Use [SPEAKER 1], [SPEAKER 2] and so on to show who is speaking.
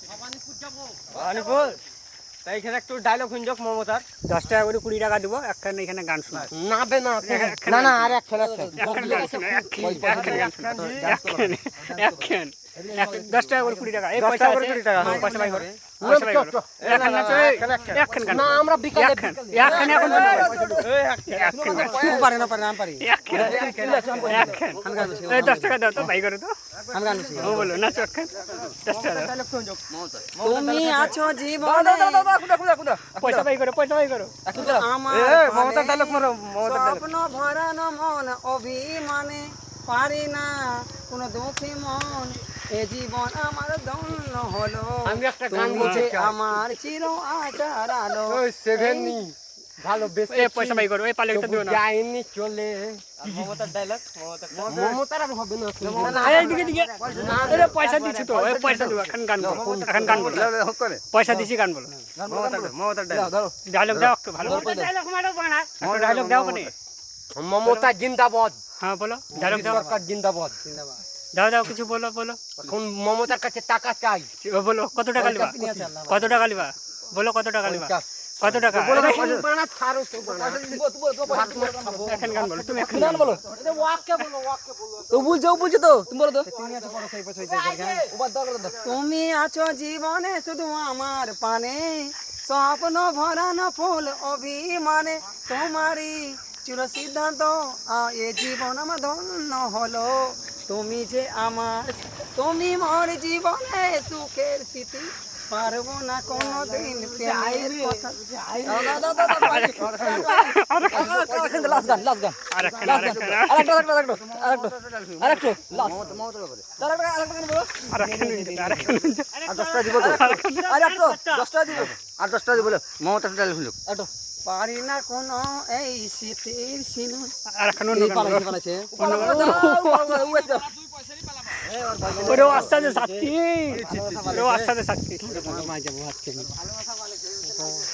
[SPEAKER 1] ভবানীপুর তাই এখানে একটু ডায়লগ শুনজক মমতার
[SPEAKER 2] 10 টাকা করে 20 টাকা দিব একখানে এখানে গান শোনা
[SPEAKER 1] না বে না না না আর একখান
[SPEAKER 2] একখানে গান শোনা একখানে 10 টাকা করে 20 টাকা এই পয়সা আছে 20 টাকা পয়সা ভাই করে পয়সা ভাই করে একখানে নাচো একখানে গান
[SPEAKER 1] না আমরা বিকালে
[SPEAKER 2] একখানে এখন
[SPEAKER 1] পারে না পারি
[SPEAKER 2] এই 10 টাকা দাও তো ভাই করে তো ও বলো নাচো একখানে 10 টাকা
[SPEAKER 3] তুমি আছো জীবনে
[SPEAKER 2] পয়সা ভাই করো
[SPEAKER 3] আমার
[SPEAKER 1] মমতার ডায়লগ মারো মমতার ডায়লগ
[SPEAKER 3] স্বপ্ন ভরানো মন অভিমানে পারি না কোন দুঃখী মন এ জীবন আমার ধন্য হলো
[SPEAKER 1] আমি একটা গান
[SPEAKER 3] তুমি
[SPEAKER 1] বলছি
[SPEAKER 3] যে আমার চির আচার আলো
[SPEAKER 1] ওই সেভেনি ভালো বেশ
[SPEAKER 2] এই পয়সা ভাই করো এই পালে একটা দিও না
[SPEAKER 1] যাইনি চলে মমতার ডায়লগ মমতার আর হবে না
[SPEAKER 2] এই দিকে আরে পয়সা দিছি তো এই পয়সা দিও এখন গান বলো পয়সা দিছি গান বলো
[SPEAKER 1] মমতার ডায়লগ
[SPEAKER 2] ডায়লগ দাও একটু ভালো ডায়লগ মারো বানা ডায়লগ দাও কোনে
[SPEAKER 1] মমতা জিন্দাবাদ
[SPEAKER 2] হ্যাঁ বলো ডায়লগ দাও
[SPEAKER 1] সরকার জিন্দাবাদ
[SPEAKER 2] দাও কিছু বলো
[SPEAKER 1] এখন মমতার কাছে টাকা চাই
[SPEAKER 2] ও বলো কত টাকা লিবা বলো কত টাকা লিবা কত টাকা
[SPEAKER 1] বানা ছাড়ো তো
[SPEAKER 2] এখন গান বলো তুমি এখন গান বলো
[SPEAKER 3] ও বলছো তো তুমি বলো তো তুমি আছো জীবনে শুধু আমার পানে স্বপ্ন ভরানো ফুল অভিমানে তোমারই চির সিদ্ধান্ত এ জীবন আমার ধন্য হলো তুমি যে আমার তুমি মোর জীবনে সুখের স্মৃতি পারবো না কোনোদিন প্রেমের কথা লাস্ট গান
[SPEAKER 2] আরেকখান
[SPEAKER 3] পারি না কোনো এই শীতের সিনু
[SPEAKER 2] আরেকখান অন্য গান ওরে আস্তে সাথী